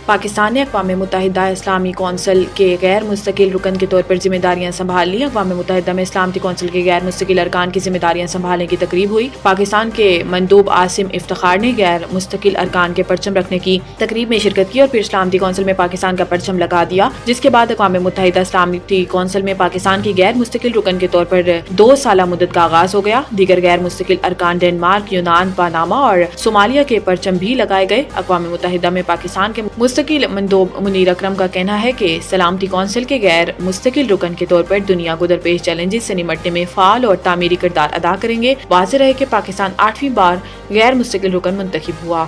پاکستان نے اقوام متحدہ اسلامی کونسل کے غیر مستقل رکن کے طور پر ذمہ داریاں سنبھال لی۔ اقوام متحدہ میں سلامتی کونسل کے غیر مستقل ارکان کی ذمہ داریاں سنبھالنے کی تقریب ہوئی۔ پاکستان کے مندوب عاصم افتخار نے غیر مستقل ارکان کے پرچم رکھنے کی تقریب میں شرکت کی اور پھر سلامتی کونسل میں پاکستان کا پرچم لگا دیا، جس کے بعد اقوام متحدہ سلامتی کونسل میں پاکستان کی غیر مستقل رکن کے طور پر 2 سالہ مدت کا آغاز ہو گیا۔ دیگر غیر مستقل ارکان ڈنمارک، یونان، پاناما اور صومالیہ کے پرچم بھی لگائے گئے۔ اقوام متحدہ میں پاکستان کے مستقل مندوب منیر اکرم کا کہنا ہے کہ سلامتی کونسل کے غیر مستقل رکن کے طور پر دنیا کو درپیش چیلنجز سے نمٹنے میں فعال اور تعمیری کردار ادا کریں گے۔ واضح رہے کہ پاکستان 8ویں بار غیر مستقل رکن منتخب ہوا۔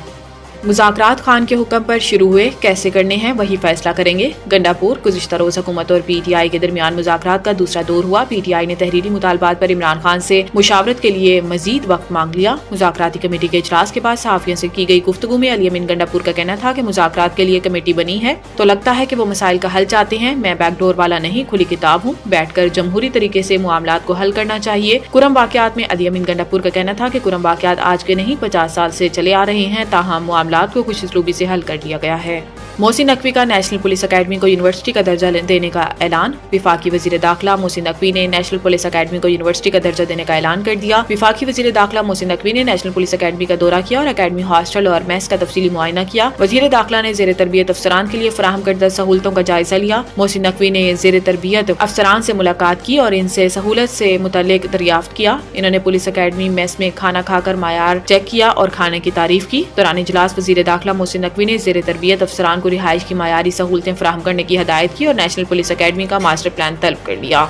مذاکرات خان کے حکم پر شروع ہوئے، کیسے کرنے ہیں وہی فیصلہ کریں گے۔ گنڈا پور گزشتہ روز حکومت اور پی ٹی آئی کے درمیان مذاکرات کا دوسرا دور ہوا۔ پی ٹی آئی نے تحریری مطالبات پر عمران خان سے مشاورت کے لیے مزید وقت مانگ لیا۔ مذاکراتی کمیٹی کے اجلاس کے بعد صحافیوں سے کی گئی گفتگو میں علی امین گنڈا پور کا کہنا تھا کہ مذاکرات کے لیے کمیٹی بنی ہے تو لگتا ہے کہ وہ مسائل کا حل چاہتے ہیں۔ میں بیک ڈور والا نہیں، کھلی کتاب ہوں، بیٹھ کر جمہوری طریقے سے معاملات کو حل کرنا چاہیے۔ کرم واقعات میں علی امین گنڈا پور کا کہنا تھا کہ کرم واقعات آج کے نہیں 50 سال سے چلے آ رہے ہیں، تاہم معاملات کو کچھ اسلوبی سے حل کر لیا گیا ہے۔ محسن نقوی کا نیشنل پولیس اکیڈمی کو یونیورسٹی کا درجہ دینے کا اعلان۔ وفاقی وزیر داخلہ محسن نقوی نے نیشنل پولیس اکیڈمی کو یونیورسٹی کا درجہ دینے کا اعلان کر دیا۔ وفاقی وزیر داخلہ محسن نقوی نے نیشنل پولیس اکیڈمی کا دورہ کیا اور اکیڈمی ہاسٹل اور میس کا تفصیلی معائنہ کیا۔ وزیر داخلہ نے زیر تربیت افسران کے لیے فراہم کردہ سہولتوں کا جائزہ لیا۔ محسن نقوی نے زیر تربیت افسران سے ملاقات کی اور ان سے سہولت سے متعلق دریافت کیا۔ انہوں نے پولیس اکیڈمی میس میں کھانا کھا کر معیار چیک کیا اور کھانے کی تعریف کی۔ دوران اجلاس وزیر داخلہ محسن نقوی نے زیر تربیت افسران کو رہائش کی معیاری سہولتیں فراہم کرنے کی ہدایت کی اور نیشنل پولیس اکیڈمی کا ماسٹر پلان طلب کر لیا۔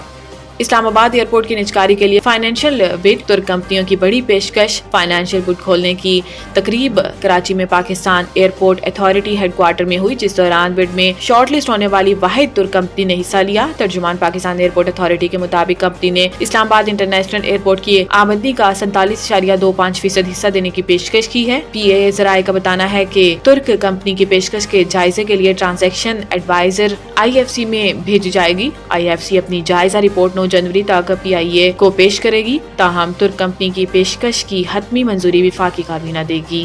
اسلام آباد ایئرپورٹ کی نجکاری کے لیے فائنینشیل بڈ، ترک کمپنیوں کی بڑی پیشکش۔ فائنینشیل بڈ کھولنے کی تقریب کراچی میں Pakistan airport authority headquarter میں ہوئی، جس دوران بڈ میں شارٹ لسٹ ہونے والی واحد ترک کمپنی نے حصہ لیا۔ ترجمان پاکستان ایئرپورٹ اتھارٹی کے مطابق کمپنی نے اسلام آباد انٹرنیشنل ایئرپورٹ کی آمدنی کا 47.25% حصہ دینے کی پیشکش کی ہے۔ پی اے ذرائع کا بتانا ہے کہ ترک کمپنی کی پیشکش کے جائزے کے لیے transaction adviser I F C میں بھیجی جائے گی۔ آئی ایف سی اپنی جائزہ رپورٹ 9 جنوری تک پی آئی اے کو پیش کرے گی، تاہم ترک کمپنی کی پیشکش کی حتمی منظوری وفاقی کابینہ دے گی۔